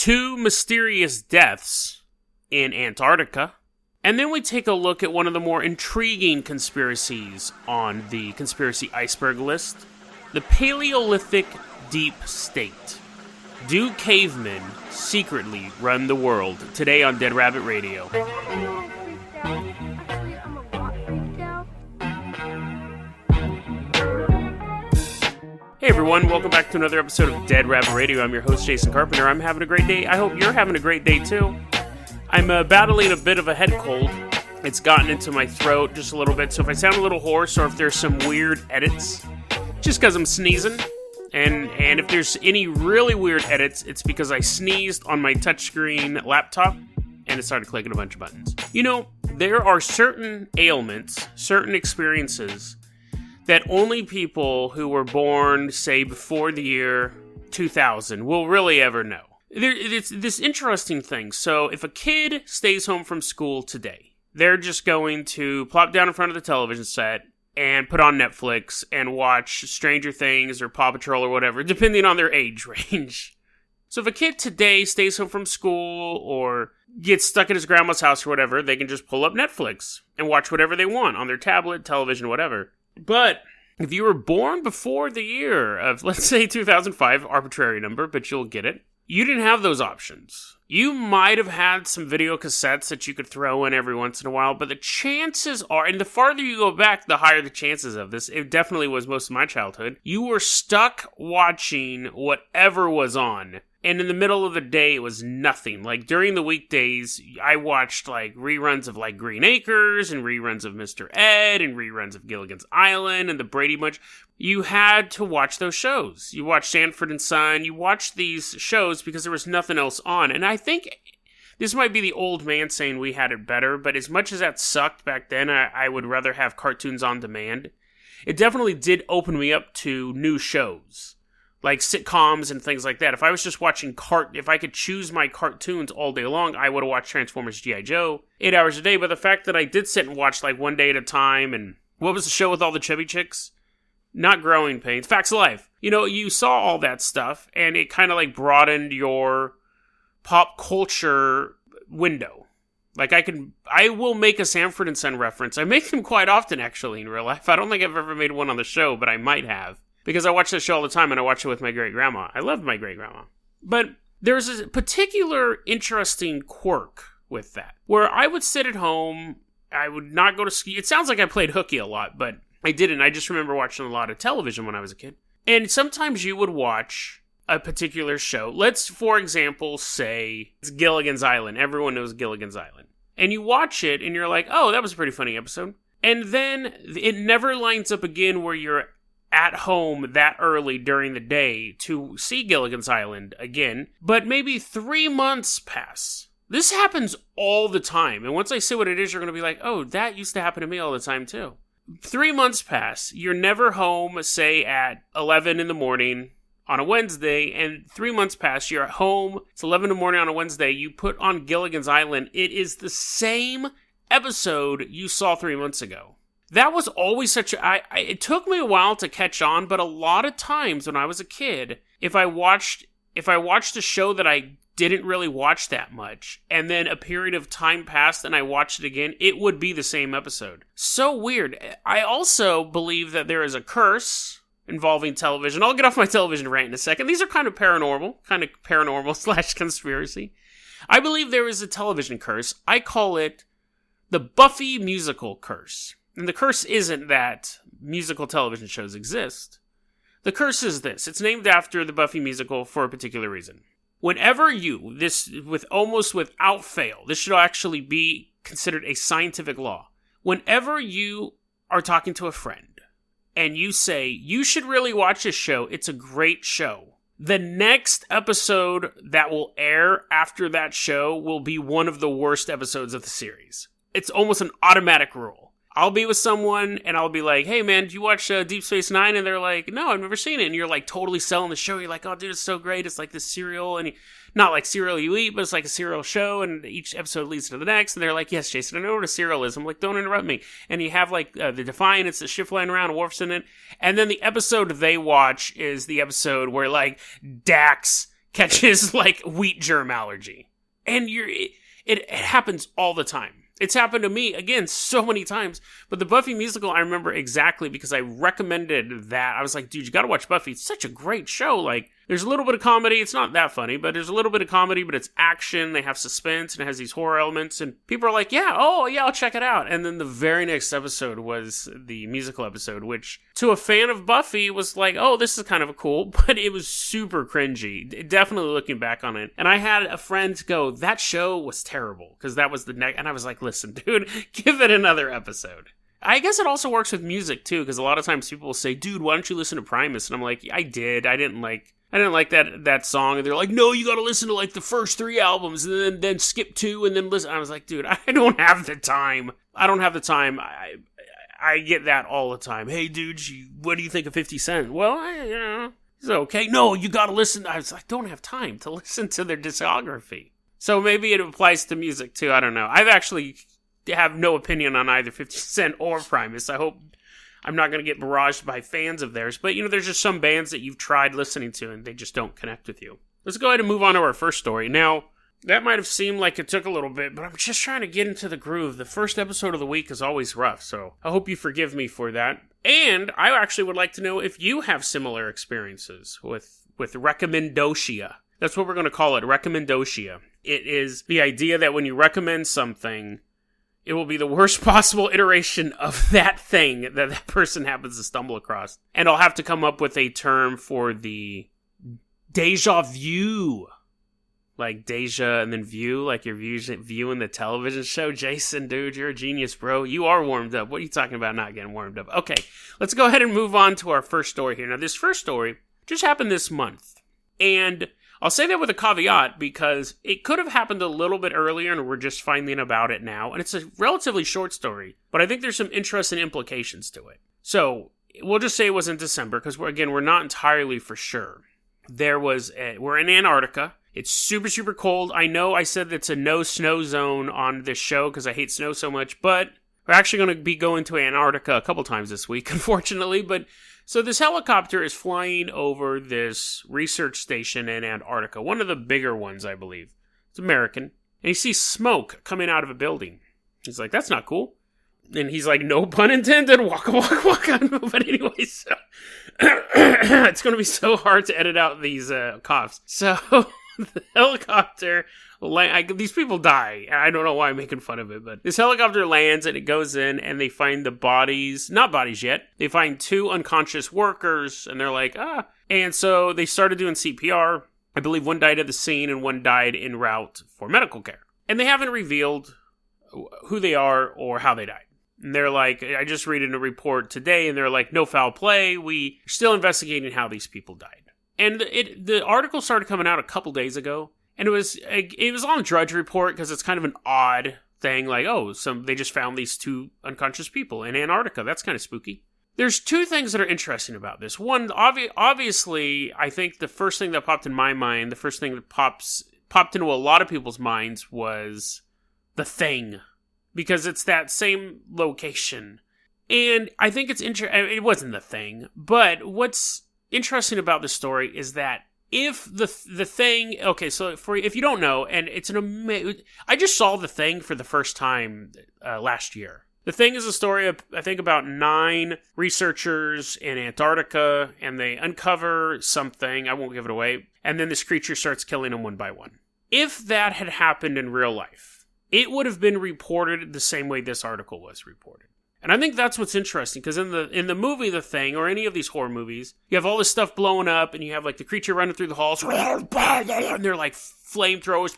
2 mysterious deaths in Antarctica. And then we take a look at one of the more intriguing conspiracies on the Conspiracy Iceberg list, the Paleolithic Deep State. Do cavemen secretly run the world? Today on Dead Rabbit Radio. Hey everyone, welcome back to another episode of Dead Rabbit Radio. I'm your host, Jason Carpenter. I'm having a great day. I hope you're having a great day too. I'm battling a bit of a head cold. It's gotten into my throat just a little bit, so if I sound a little hoarse or if there's some weird edits, just because I'm sneezing. And if there's any really weird edits, it's because I sneezed on my touchscreen laptop and it started clicking a bunch of buttons. You know, there are certain ailments, certain experiences that only people who were born, say, before the year 2000 will really ever know. It's this interesting thing. So if a kid stays home from school today, they're just going to plop down in front of the television set and put on Netflix and watch Stranger Things or Paw Patrol or whatever, depending on their age range. So if a kid today stays home from school or gets stuck at his grandma's house or whatever, they can just pull up Netflix and watch whatever they want on their tablet, television, whatever. But if you were born before the year of, let's say, 2005, arbitrary number, but you'll get it, you didn't have those options. You might have had some video cassettes that you could throw in every once in a while, but the chances are, and the farther you go back, the higher the chances of this. It definitely was most of my childhood. You were stuck watching whatever was on. And in the middle of the day, it was nothing. Like, during the weekdays, I watched, like, reruns of, like, Green Acres, and reruns of Mr. Ed, and reruns of Gilligan's Island, and the Brady Bunch. You had to watch those shows. You watched Sanford and Son. You watched these shows because there was nothing else on. And I think this might be the old man saying we had it better, but as much as that sucked back then, I would rather have cartoons on demand. It definitely did open me up to new shows, like sitcoms and things like that. If I was just watching if I could choose my cartoons all day long, I would have watched Transformers G.I. Joe 8 hours a day. But the fact that I did sit and watch like one day at a time, and what was the show with all the chubby chicks? Not Growing Pains, Facts of Life. You know, you saw all that stuff, and it kind of like broadened your pop culture window. Like I will make a Sanford and Son reference. I make them quite often, actually, in real life. I don't think I've ever made one on the show, but I might have. Because I watch that show all the time, and I watch it with my great-grandma. I loved my great-grandma. But there's a particular interesting quirk with that, where I would sit at home, I would not go to school. It sounds like I played hooky a lot, but I didn't. I just remember watching a lot of television when I was a kid. And sometimes you would watch a particular show. Let's, for example, say it's Gilligan's Island. Everyone knows Gilligan's Island. And you watch it, and you're like, oh, that was a pretty funny episode. And then it never lines up again where you're at home that early during the day to see Gilligan's Island again, but maybe 3 months pass. This happens all the time, and once I say what it is, you're going to be like, oh, that used to happen to me all the time too. 3 months pass, you're never home, say at 11 in the morning on a Wednesday, and 3 months pass, you're at home, it's 11 in the morning on a Wednesday, you put on Gilligan's Island, it is the same episode you saw 3 months ago. That was always it took me a while to catch on, but a lot of times when I was a kid, if I watched a show that I didn't really watch that much, and then a period of time passed and I watched it again, it would be the same episode. So weird. I also believe that there is a curse involving television. I'll get off my television rant in a second. These are kind of paranormal / conspiracy. I believe there is a television curse. I call it the Buffy musical curse. And the curse isn't that musical television shows exist. The curse is this. It's named after the Buffy musical for a particular reason. Whenever almost without fail, this should actually be considered a scientific law. Whenever you are talking to a friend and you say, you should really watch this show, it's a great show, the next episode that will air after that show will be one of the worst episodes of the series. It's almost an automatic rule. I'll be with someone, and I'll be like, hey, man, did you watch Deep Space Nine? And they're like, no, I've never seen it. And you're, like, totally selling the show. You're like, oh, dude, it's so great. It's like this cereal. And not like cereal you eat, but it's like a cereal show, and each episode leads to the next. And they're like, yes, Jason, I know what a cereal is. I'm like, don't interrupt me. And you have, like, the Defiant. It's the ship flying around, Worf's in it. And then the episode they watch is the episode where, like, Dax catches like wheat germ allergy. And it happens all the time. It's happened to me, again, so many times. But the Buffy musical, I remember exactly because I recommended that. I was like, dude, you gotta watch Buffy. It's such a great show. Like, there's a little bit of comedy. It's not that funny, but there's a little bit of comedy, but it's action. They have suspense, and it has these horror elements. And people are like, yeah, I'll check it out. And then the very next episode was the musical episode, which to a fan of Buffy was like, oh, this is kind of cool, but it was super cringy. Definitely looking back on it. And I had a friend go, that show was terrible, because that was the next, and I was like, listen, dude, give it another episode. I guess it also works with music too, because a lot of times people will say, dude, why don't you listen to Primus? And I'm like, I didn't like that song. And they're like, no, you gotta listen to like the first 3 albums and then skip 2 and then listen. I was like, dude, I don't have the time. I get that all the time. Hey, dude, what do you think of 50 Cent? Well, it's okay. No, you gotta listen. I was like, don't have time to listen to their discography. So maybe it applies to music too. I don't know. I've actually have no opinion on either 50 Cent or Primus. I hope I'm not going to get barraged by fans of theirs. But, there's just some bands that you've tried listening to and they just don't connect with you. Let's go ahead and move on to our first story. Now, that might have seemed like it took a little bit, but I'm just trying to get into the groove. The first episode of the week is always rough, so I hope you forgive me for that. And I actually would like to know if you have similar experiences with recommendotia. That's what we're going to call it, recommendotia. It is the idea that when you recommend something, it will be the worst possible iteration of that thing that that person happens to stumble across. And I'll have to come up with a term for the deja vu. Like deja and then view, like you're viewing the television show. Jason, dude, you're a genius, bro. You are warmed up. What are you talking about not getting warmed up? Okay, let's go ahead and move on to our first story here. Now, this first story just happened this month. And I'll say that with a caveat because it could have happened a little bit earlier and we're just finding about it now. And it's a relatively short story, but I think there's some interesting implications to it. So we'll just say it was in December because we're not entirely for sure. We're in Antarctica. It's super, super cold. I know I said it's a no snow zone on this show because I hate snow so much, but we're actually going to be going to Antarctica a couple times this week, unfortunately. But so this helicopter is flying over this research station in Antarctica, one of the bigger ones, I believe. It's American. And he sees smoke coming out of a building. He's like, that's not cool. And he's like, no pun intended, walk on. But anyway, so it's going to be so hard to edit out these coughs. So the helicopter, these people die. I don't know why I'm making fun of it, but this helicopter lands and it goes in and they find the bodies, not bodies yet. They find 2 unconscious workers and they're like, And so they started doing CPR. I believe one died at the scene and one died en route for medical care. And they haven't revealed who they are or how they died. And they're like, I just read in a report today and they're like, no foul play. We're still investigating how these people died. And the article started coming out a couple days ago, and it was on Drudge Report because it's kind of an odd thing, like, they just found these 2 unconscious people in Antarctica. That's kind of spooky. There's 2 things that are interesting about this. One, obviously, I think the first thing that popped in my mind, the first thing that popped into a lot of people's minds was the Thing, because it's that same location. And I think it's interesting. It wasn't the Thing, but what's interesting about this story is that if the Thing, okay, so if you don't know, and it's an amazing, I just saw the Thing for the first time last year. The Thing is a story of, I think, about 9 researchers in Antarctica, and they uncover something, I won't give it away, and then this creature starts killing them one by one. If that had happened in real life, it would have been reported the same way this article was reported. And I think that's what's interesting, because in the movie The Thing, or any of these horror movies, you have all this stuff blowing up, and you have like the creature running through the halls, and they're like flamethrowers,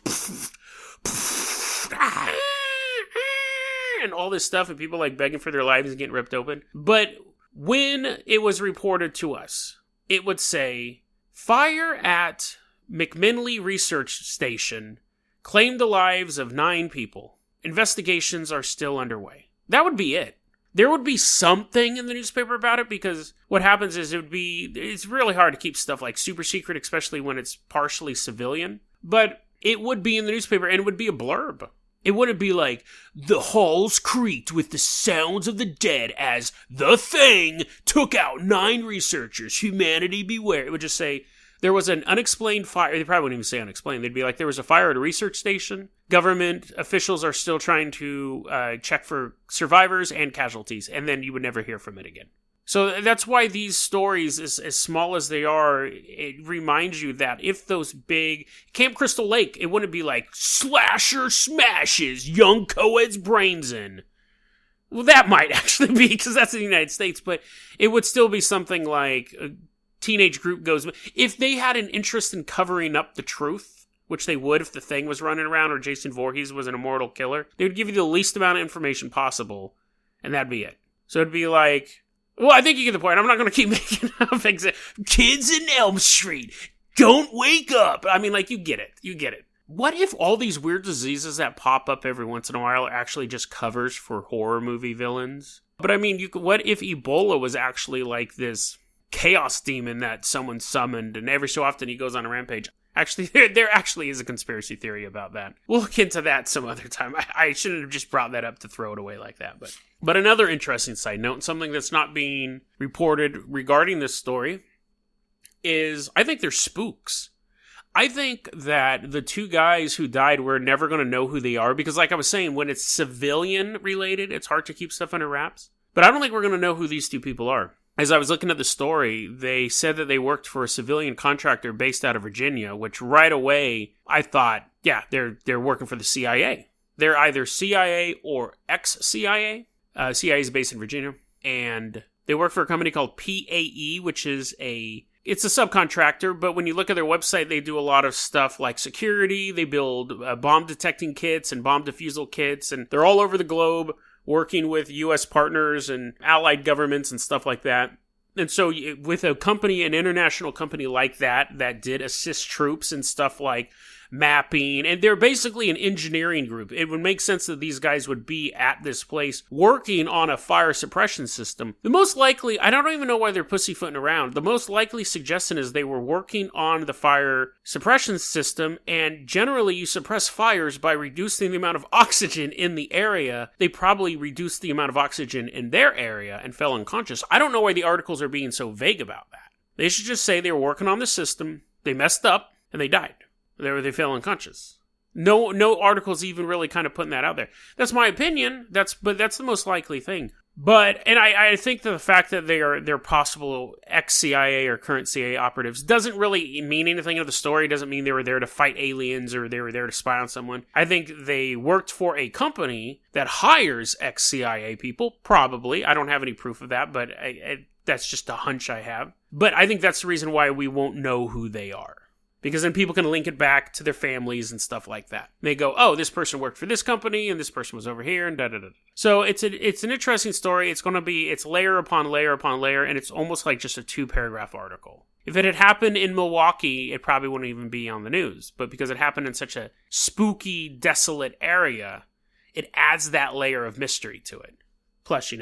and all this stuff, and people like begging for their lives and getting ripped open. But when it was reported to us, it would say, fire at McMinley Research Station claimed the lives of 9 people. Investigations are still underway. That would be it. There would be something in the newspaper about it, because what happens is it's really hard to keep stuff like super secret, especially when it's partially civilian. But it would be in the newspaper, and it would be a blurb. It wouldn't be like, the halls creaked with the sounds of the dead as the Thing took out 9 researchers, humanity beware. It would just say, there was an unexplained fire. They probably wouldn't even say unexplained. They'd be like, there was a fire at a research station. Government officials are still trying to check for survivors and casualties, and then you would never hear from it again. So that's why these stories, as small as they are, it reminds you that if those big... Camp Crystal Lake, it wouldn't be like, slasher smashes young co-ed's brains in. Well, that might actually be, because that's in the United States, but it would still be something like a teenage group goes... If they had an interest in covering up the truth, which they would if the Thing was running around or Jason Voorhees was an immortal killer, they would give you the least amount of information possible, and that'd be it. So it'd be like... Well, I think you get the point. I'm not going to keep making up kids in Elm Street, don't wake up. I mean, like, you get it. You get it. What if all these weird diseases that pop up every once in a while are actually just covers for horror movie villains? But I mean, what if Ebola was actually like this chaos demon that someone summoned, and every so often he goes on a rampage? Actually, there actually is a conspiracy theory about that. We'll look into that some other time. I shouldn't have just brought that up to throw it away like that. But another interesting side note, something that's not being reported regarding this story, is I think they're spooks. I think that the two guys who died, we're never going to know who they are, because like I was saying, when it's civilian related, it's hard to keep stuff under wraps. But I don't think we're going to know who these two people are. As I was looking at the story, they said that they worked for a civilian contractor based out of Virginia, which right away I thought, yeah, they're working for the CIA. They're either CIA or ex-CIA. CIA is based in Virginia, and they work for a company called PAE, which is it's a subcontractor, but when you look at their website, they do a lot of stuff like security. They build bomb detecting kits and bomb defusal kits, and they're all over the globe, working with U.S. partners and allied governments and stuff like that. And so with a company, an international company like that did assist troops and stuff like mapping, and they're basically an engineering group. It would make sense that these guys would be at this place working on a fire suppression system. The most likely, I don't even know why they're pussyfooting around. The most likely suggestion is they were working on the fire suppression system, and generally you suppress fires by reducing the amount of oxygen in the area. They probably reduced the amount of oxygen in their area and fell unconscious. I don't know why the articles are being so vague about that. They should just say they were working on the system, they messed up, and they died. They fell unconscious. No articles even really kind of putting that out there. That's my opinion. But that's the most likely thing. And I think that the fact that they're possible ex-CIA or current CIA operatives doesn't really mean anything to the story. It doesn't mean they were there to fight aliens or they were there to spy on someone. I think they worked for a company that hires ex-CIA people, probably. I don't have any proof of that, but that's just a hunch I have. But I think that's the reason why we won't know who they are. Because then people can link it back to their families and stuff like that. They go, oh, this person worked for this company, and this person was over here, and da-da-da. So it's an interesting story. It's layer upon layer upon layer, and it's almost like just a 2-paragraph article. If it had happened in Milwaukee, it probably wouldn't even be on the news. But because it happened in such a spooky, desolate area, it adds that layer of mystery to it. Plus,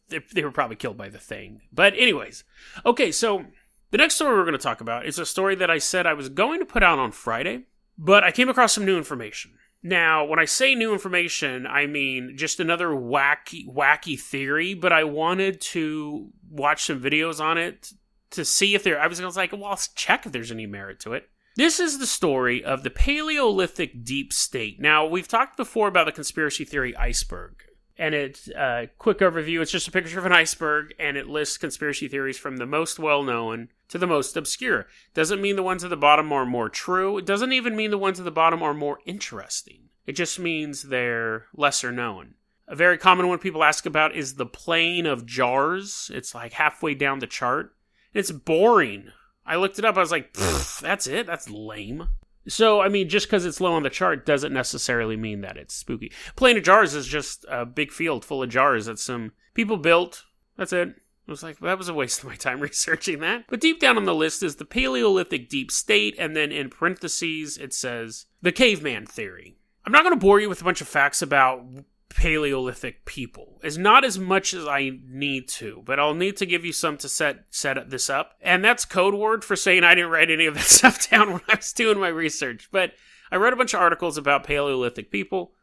they were probably killed by the Thing. But anyways, okay, so... the next story we're going to talk about is a story that I said I was going to put out on Friday, but I came across some new information. Now, when I say new information, I mean just another wacky theory, but I wanted to watch some videos on it to see if I was like, well, I'll check if there's any merit to it. This is the story of the Paleolithic Deep State. Now, we've talked before about the conspiracy theory iceberg. And it's a quick overview. It's just a picture of an iceberg, and it lists conspiracy theories from the most well-known to the most obscure. Doesn't mean the ones at the bottom are more true. It doesn't even mean the ones at the bottom are more interesting. It just means they're lesser known. A very common one people ask about is the plane of jars. It's like halfway down the chart. It's boring. I looked it up. I was like, that's it? That's lame. So, I mean, just because it's low on the chart doesn't necessarily mean that it's spooky. Plane of jars is just a big field full of jars that some people built. That's it. I was like, well, that was a waste of my time researching that. But deep down on the list is the Paleolithic Deep State, and then in parentheses it says the caveman theory. I'm not going to bore you with a bunch of facts about Paleolithic people. It's not as much as I need to, but I'll need to give you some to set this up. And that's code word for saying I didn't write any of that stuff down when I was doing my research. But I read a bunch of articles about Paleolithic people,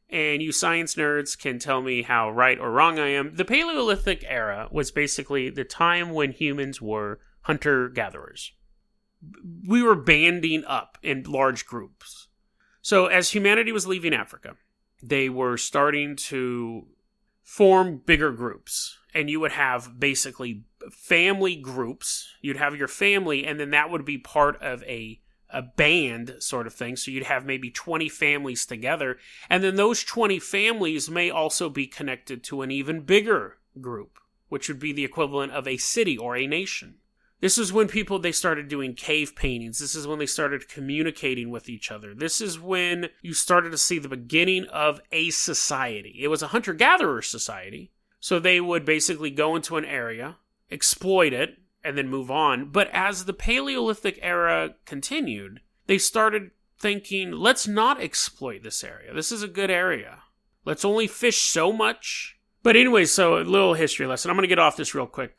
and you science nerds can tell me how right or wrong I am. The Paleolithic era was basically the time when humans were hunter-gatherers. we were banding up in large groups. So as humanity was leaving Africa, they were starting to form bigger groups. And you would have basically family groups. You'd have your family, and then that would be part of a band sort of thing. So you'd have maybe 20 families together. And then those 20 families may also be connected to an even bigger group, which would be the equivalent of a city or a nation. This is when they started doing cave paintings. This is when they started communicating with each other. This is when you started to see the beginning of a society. It was a hunter-gatherer society. So they would basically go into an area, exploit it, and then move on. But as the Paleolithic era continued, they started thinking, let's not exploit this area. This is a good area. Let's only fish so much. But anyway, so a little history lesson. I'm going to get off this real quick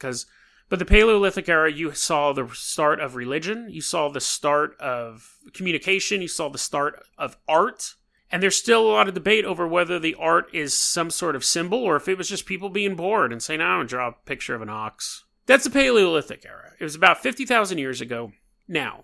but the Paleolithic era, you saw the start of religion. You saw the start of communication. You saw the start of art. And there's still a lot of debate over whether the art is some sort of symbol or if it was just people being bored and saying, I want to draw a picture of an ox. That's the Paleolithic era. It was about 50,000 years ago. Now,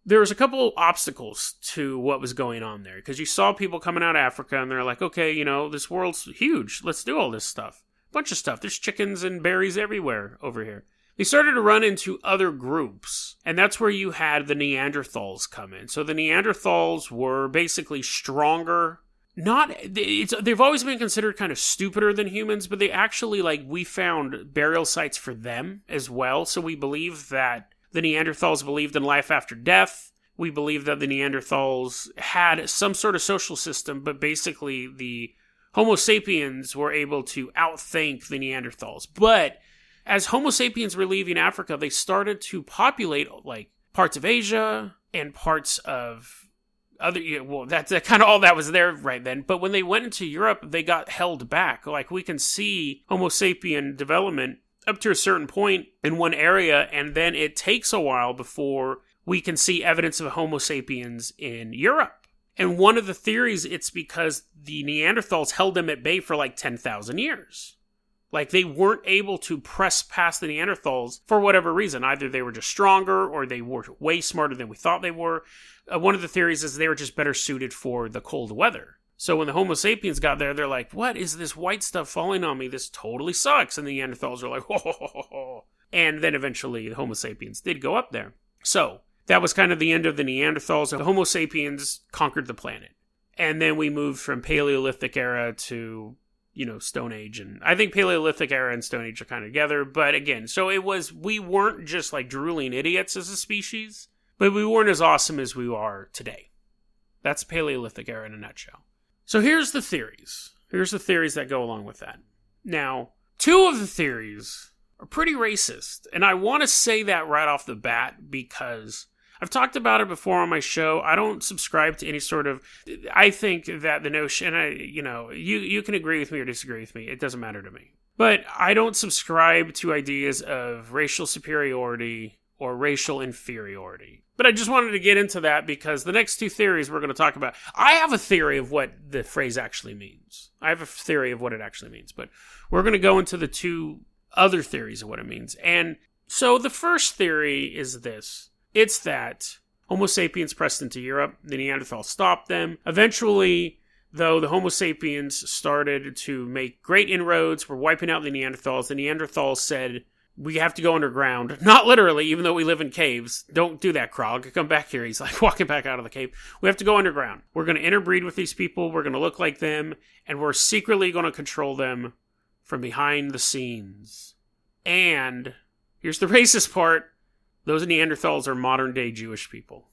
there was a couple obstacles to what was going on there because you saw people coming out of Africa and they're like, okay, this world's huge. Let's do all this stuff. Bunch of stuff. There's chickens and berries everywhere over here. They started to run into other groups, and that's where you had the Neanderthals come in. So the Neanderthals were basically stronger. They've always been considered kind of stupider than humans, but they actually, we found burial sites for them as well. So we believe that the Neanderthals believed in life after death. We believe that the Neanderthals had some sort of social system, but basically the Homo sapiens were able to outthink the Neanderthals. But as Homo sapiens were leaving Africa, they started to populate parts of Asia and parts of other. That's kind of all that was there right then. But when they went into Europe, they got held back. We can see Homo sapien development up to a certain point in one area, and then it takes a while before we can see evidence of Homo sapiens in Europe. And one of the theories, it's because the Neanderthals held them at bay for 10,000 years. They weren't able to press past the Neanderthals for whatever reason. Either they were just stronger or they were way smarter than we thought they were. One of the theories is they were just better suited for the cold weather. So when the Homo sapiens got there, they're like, what is this white stuff falling on me? This totally sucks. And the Neanderthals are like, ho, ho, ho, ho. And then eventually the Homo sapiens did go up there. So that was kind of the end of the Neanderthals. The Homo sapiens conquered the planet. And then we moved from Paleolithic era to Stone Age. And I think Paleolithic era and Stone Age are kind of together. But again, so we weren't just drooling idiots as a species, but we weren't as awesome as we are today. That's Paleolithic era in a nutshell. So here's the theories. Here's the theories that go along with that. Now, two of the theories are pretty racist. And I want to say that right off the bat because I've talked about it before on my show. I don't subscribe to any sort of. I think that the notion, you can agree with me or disagree with me. It doesn't matter to me. But I don't subscribe to ideas of racial superiority or racial inferiority. But I just wanted to get into that because the next two theories we're going to talk about. I have a theory of what the phrase actually means. I have a theory of what it actually means. But we're going to go into the two other theories of what it means. And so the first theory is this. It's that Homo sapiens pressed into Europe, the Neanderthals stopped them. Eventually, though, the Homo sapiens started to make great inroads. We're wiping out the Neanderthals. The Neanderthals said, we have to go underground. Not literally, even though we live in caves. Don't do that, Krog. Come back here. He's walking back out of the cave. We have to go underground. We're going to interbreed with these people. We're going to look like them. And we're secretly going to control them from behind the scenes. And here's the racist part. Those Neanderthals are modern-day Jewish people.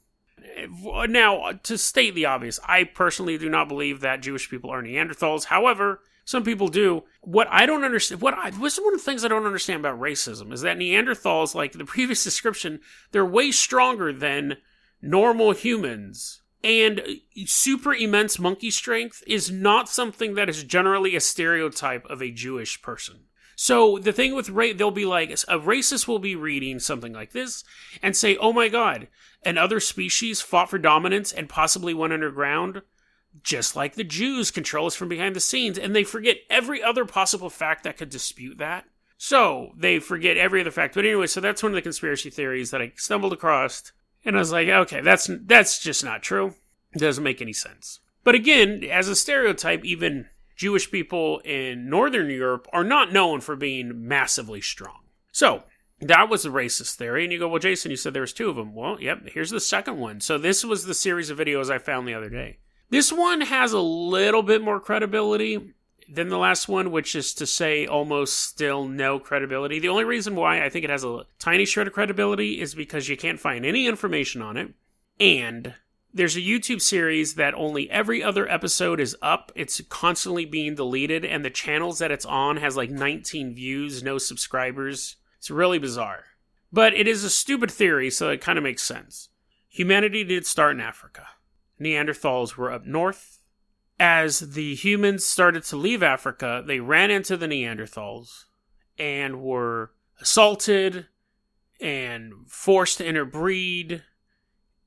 Now, to state the obvious, I personally do not believe that Jewish people are Neanderthals. However, some people do. What I don't understand, what's one of the things I don't understand about racism is that Neanderthals, like the previous description, they're way stronger than normal humans. And super immense monkey strength is not something that is generally a stereotype of a Jewish person. So the thing with they'll be like, a racist will be reading something like this and say, oh my god, another species fought for dominance and possibly went underground, just like the Jews control us from behind the scenes, and they forget every other possible fact that could dispute that. So they forget every other fact. But anyway, so that's one of the conspiracy theories that I stumbled across. And I was like, okay, that's just not true. It doesn't make any sense. But again, as a stereotype, even Jewish people in Northern Europe are not known for being massively strong. So, that was a racist theory. And you go, well, Jason, you said there was 2 of them. Well, yep, here's the second one. So this was the series of videos I found the other day. This one has a little bit more credibility than the last one, which is to say almost still no credibility. The only reason why I think it has a tiny shred of credibility is because you can't find any information on it. And there's a YouTube series that only every other episode is up. It's constantly being deleted, and the channels that it's on has like 19 views, no subscribers. It's really bizarre. But it is a stupid theory, so it kind of makes sense. Humanity did start in Africa. Neanderthals were up north. As the humans started to leave Africa, they ran into the Neanderthals and were assaulted and forced to interbreed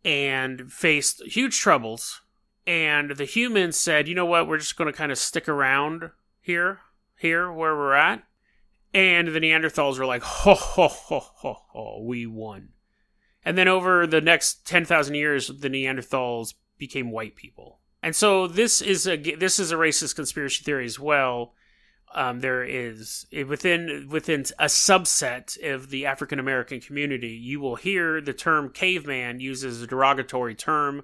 and faced huge troubles. And the humans said, you know what, we're just going to kind of stick around here where we're at. And the Neanderthals were like, ho, ho, ho, ho, ho, we won. And then over the next 10,000 years, the Neanderthals became white people. And so this is a racist conspiracy theory as well. There is, within a subset of the African American community, you will hear the term caveman used as a derogatory term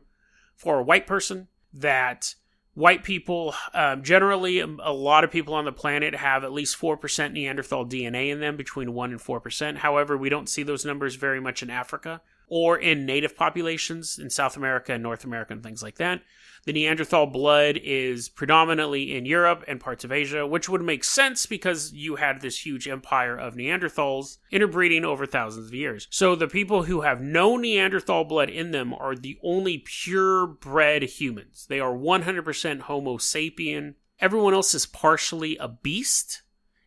for a white person. That white people, generally, a lot of people on the planet have at least 4% Neanderthal DNA in them, between 1 and 4%. However, we don't see those numbers very much in Africa or in native populations in South America and North America and things like that. The Neanderthal blood is predominantly in Europe and parts of Asia, which would make sense because you had this huge empire of Neanderthals interbreeding over thousands of years. So the people who have no Neanderthal blood in them are the only purebred humans. They are 100% Homo sapien. Everyone else is partially a beast,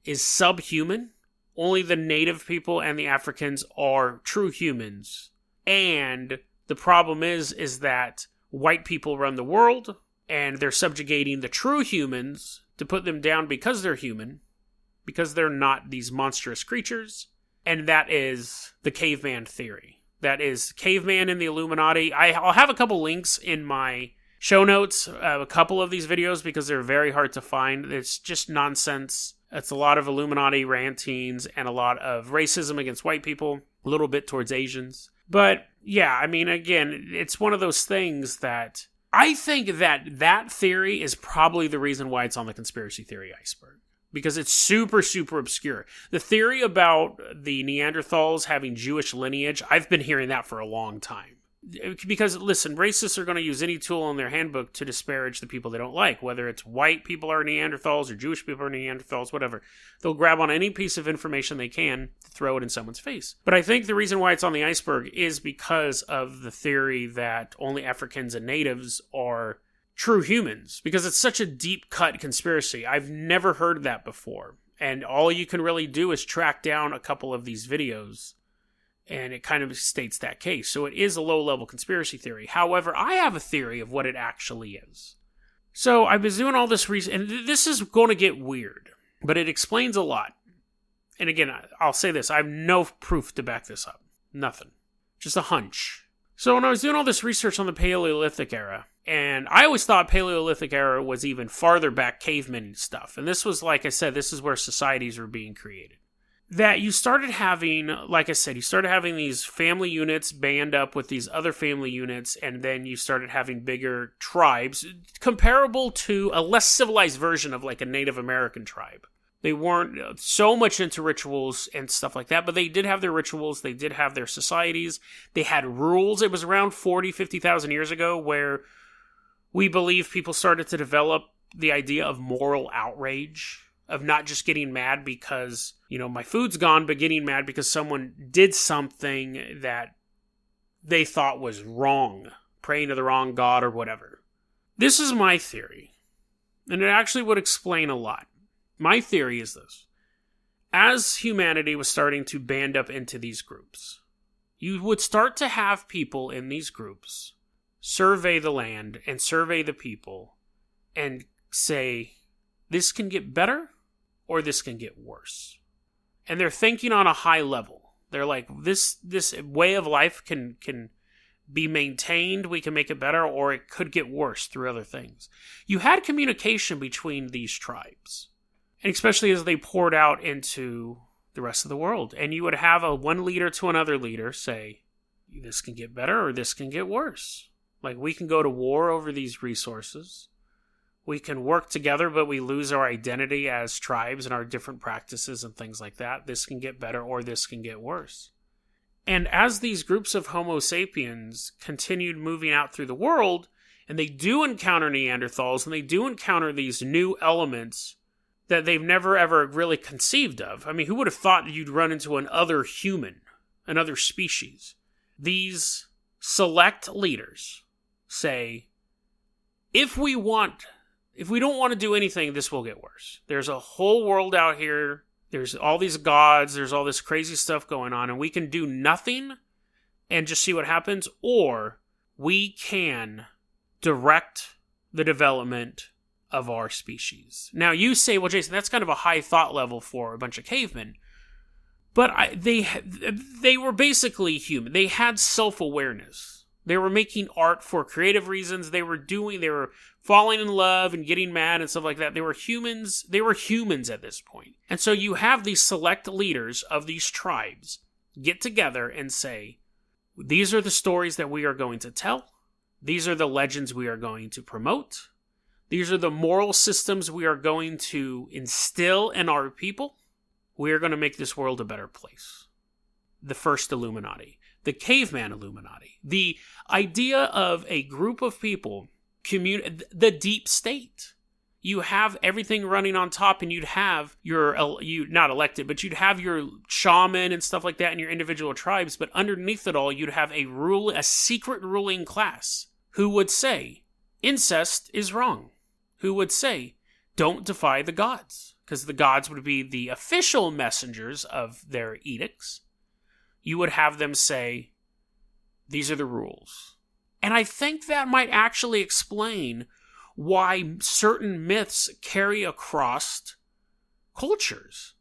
is subhuman. Only the native people and the Africans are true humans. And the problem is that white people run the world, and they're subjugating the true humans to put them down because they're human, because they're not these monstrous creatures. And that is the caveman theory. That is caveman in the Illuminati. I'll have a couple links in my show notes, a couple of these videos, because they're very hard to find. It's just nonsense. It's a lot of Illuminati rantings and a lot of racism against white people, a little bit towards Asians. But yeah, I mean, again, it's one of those things that I think that theory is probably the reason why it's on the conspiracy theory iceberg. Because it's super, super obscure. The theory about the Neanderthals having Jewish lineage, I've been hearing that for a long time. Because, listen, racists are going to use any tool in their handbook to disparage the people they don't like, whether it's white people are Neanderthals or Jewish people are Neanderthals, whatever. They'll grab on any piece of information they can to throw it in someone's face. But I think the reason why it's on the iceberg is because of the theory that only Africans and natives are true humans, because it's such a deep-cut conspiracy. I've never heard that before. And all you can really do is track down a couple of these videos, and it kind of states that case. So it is a low-level conspiracy theory. However, I have a theory of what it actually is. So I was doing all this research, and this is going to get weird, but it explains a lot. And again, I'll say this, I have no proof to back this up. Nothing. Just a hunch. So when I was doing all this research on the Paleolithic era, and I always thought Paleolithic era was even farther back caveman stuff. And this was, like I said, this is where societies were being created. That you started having, like I said, you started having these family units band up with these other family units, and then you started having bigger tribes, comparable to a less civilized version of like a Native American tribe. They weren't so much into rituals and stuff like that, but they did have their rituals, they did have their societies, they had rules. It was around 50,000 years ago where we believe people started to develop the idea of moral outrage, of not just getting mad because, you know, my food's gone, but getting mad because someone did something that they thought was wrong, praying to the wrong god or whatever. This is my theory, and it actually would explain a lot. My theory is this. As humanity was starting to band up into these groups, you would start to have people in these groups survey the land and survey the people and say, this can get better or this can get worse. And they're thinking on a high level. They're like, this way of life can be maintained, we can make it better, or it could get worse through other things. You had communication between these tribes, and especially as they poured out into the rest of the world. And you would have one leader to another leader say, this can get better or this can get worse. Like, we can go to war over these resources. We can work together, but we lose our identity as tribes and our different practices and things like that. This can get better or this can get worse. And as these groups of Homo sapiens continued moving out through the world, and they do encounter Neanderthals, and they do encounter these new elements that they've never ever really conceived of. I mean, who would have thought you'd run into another human, another species? These select leaders say, if we don't want to do anything, this will get worse. There's a whole world out here. There's all these gods. There's all this crazy stuff going on, and we can do nothing and just see what happens, or we can direct the development of our species. Now, you say, well, Jason, that's kind of a high thought level for a bunch of cavemen. But they were basically human. They had self-awareness. They were making art for creative reasons. They were falling in love and getting mad and stuff like that. They were humans. They were humans at this point. And so you have these select leaders of these tribes get together and say, these are the stories that we are going to tell. These are the legends we are going to promote. These are the moral systems we are going to instill in our people. We are going to make this world a better place. The first Illuminati. The caveman Illuminati. The idea of a group of people, the deep state. You have everything running on top, and you'd have not elected, but you'd have your shaman and stuff like that in your individual tribes, but underneath it all, you'd have a secret ruling class who would say, incest is wrong. Who would say, don't defy the gods, because the gods would be the official messengers of their edicts. You would have them say, these are the rules. And I think that might actually explain why certain myths carry across cultures.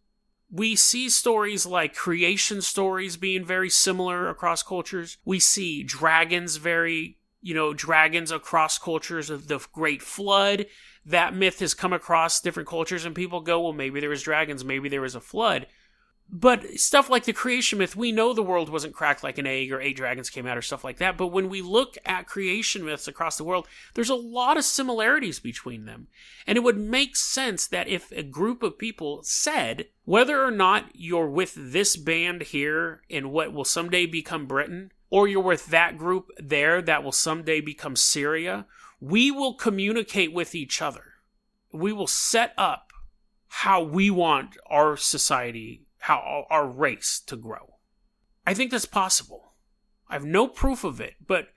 We see stories like creation stories being very similar across cultures. We see dragons dragons across cultures of the Great Flood. That myth has come across different cultures, and people go, well, maybe there was dragons, maybe there was a flood. But stuff like the creation myth, we know the world wasn't cracked like an egg or 8 dragons came out or stuff like that. But when we look at creation myths across the world, there's a lot of similarities between them. And it would make sense that if a group of people said, whether or not you're with this band here in what will someday become Britain, or you're with that group there that will someday become Syria, we will communicate with each other. We will set up how we want our society, how our race to grow. I think that's possible. I have no proof of it, but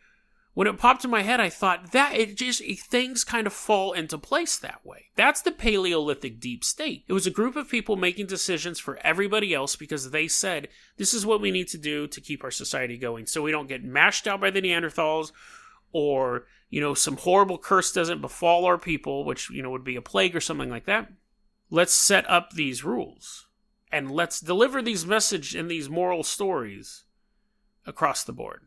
when it popped in my head, I thought things kind of fall into place that way. That's the Paleolithic Deep State. It was a group of people making decisions for everybody else because they said, this is what we need to do to keep our society going so we don't get mashed out by the Neanderthals, or, some horrible curse doesn't befall our people, which, would be a plague or something like that. Let's set up these rules, and let's deliver these messages and these moral stories across the board.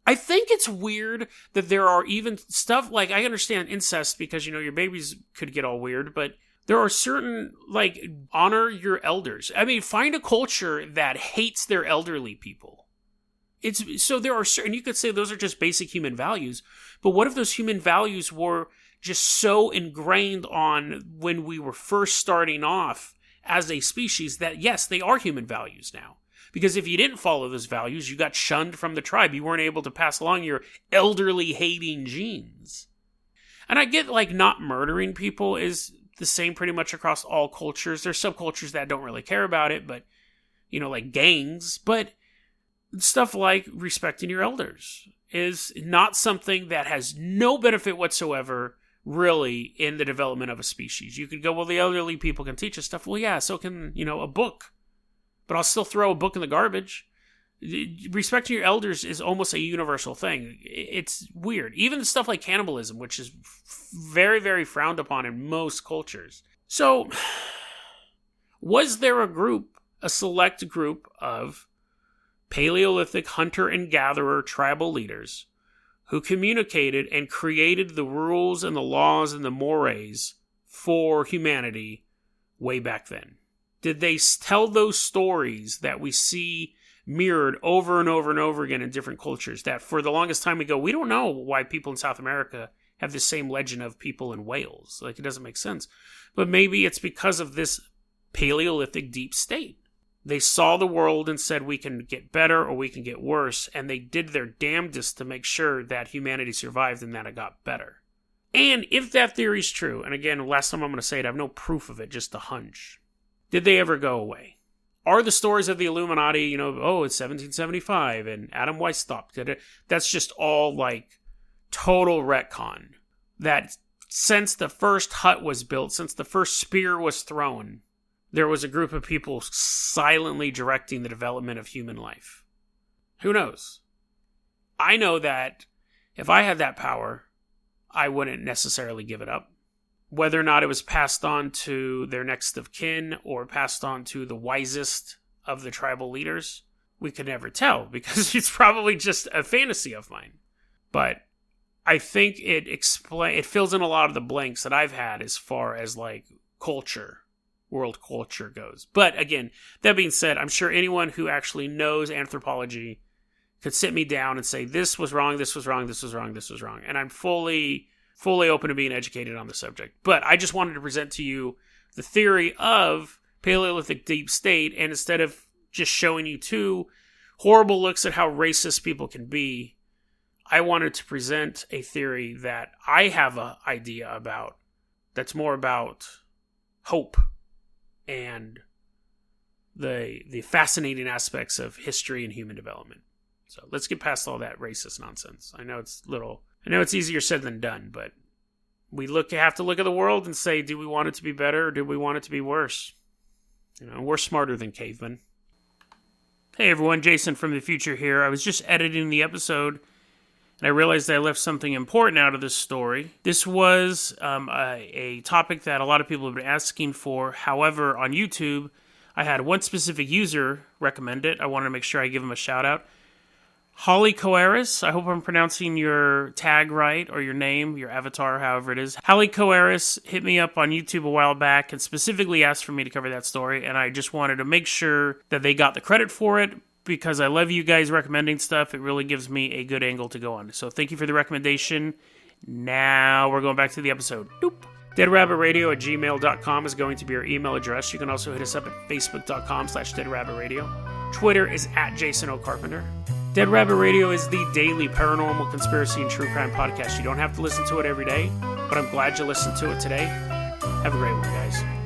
I think it's weird that there are even stuff like, I understand incest because, your babies could get all weird, but there are certain, honor your elders. I mean, find a culture that hates their elderly people. So there are certain, you could say those are just basic human values, but what if those human values were just so ingrained on when we were first starting off as a species that, yes, they are human values now. Because if you didn't follow those values, you got shunned from the tribe. You weren't able to pass along your elderly hating genes. And I get not murdering people is the same pretty much across all cultures. There's subcultures that don't really care about it, but, like gangs. But stuff like respecting your elders is not something that has no benefit whatsoever, really, in the development of a species. You could go, well, the elderly people can teach us stuff. Well, yeah, so can, a book. But I'll still throw a book in the garbage. Respecting your elders is almost a universal thing. It's weird. Even stuff like cannibalism, which is very, very frowned upon in most cultures. So, was there a select group of Paleolithic hunter and gatherer tribal leaders who communicated and created the rules and the laws and the mores for humanity way back then? Did they tell those stories that we see mirrored over and over and over again in different cultures, that for the longest time we go, we don't know why people in South America have the same legend of people in Wales? Like, it doesn't make sense. But maybe it's because of this Paleolithic deep state. They saw the world and said, we can get better or we can get worse, and they did their damnedest to make sure that humanity survived and that it got better. And if that theory is true, and again, last time I'm going to say it, I have no proof of it, just a hunch. Did they ever go away? Are the stories of the Illuminati, it's 1775 and Adam Weishaupt did it? That's just all like total retcon. That since the first hut was built, since the first spear was thrown, there was a group of people silently directing the development of human life. Who knows? I know that if I had that power, I wouldn't necessarily give it up. Whether or not it was passed on to their next of kin or passed on to the wisest of the tribal leaders, we could never tell because it's probably just a fantasy of mine. But I think it fills in a lot of the blanks that I've had as far as like culture, world culture goes. But again, that being said, I'm sure anyone who actually knows anthropology could sit me down and say, this was wrong, this was wrong, this was wrong, this was wrong. And I'm fully open to being educated on the subject. But I just wanted to present to you the theory of Paleolithic Deep State, and instead of just showing you two horrible looks at how racist people can be, I wanted to present a theory that I have an idea about that's more about hope and the fascinating aspects of history and human development. So let's get past all that racist nonsense. I know it's easier said than done, but we have to look at the world and say, do we want it to be better or do we want it to be worse? We're smarter than cavemen. Hey everyone, Jason from the future here. I was just editing the episode and I realized I left something important out of this story. This was a topic that a lot of people have been asking for. However, on YouTube, I had one specific user recommend it. I wanted to make sure I give him a shout out. Holly Coaris, I hope I'm pronouncing your tag right, or your name, your avatar, however it is. Holly Coaris hit me up on YouTube a while back and specifically asked for me to cover that story, and I just wanted to make sure that they got the credit for it, because I love you guys recommending stuff. It really gives me a good angle to go on. So thank you for the recommendation. Now we're going back to the episode. Doop. DeadRabbitRadio@gmail.com is going to be our email address. You can also hit us up at Facebook.com/DeadRabbitRadio. Twitter is @JasonOCarpenter. Dead Rabbit Radio is the daily paranormal, conspiracy, and true crime podcast. You don't have to listen to it every day, but I'm glad you listened to it today. Have a great one, guys.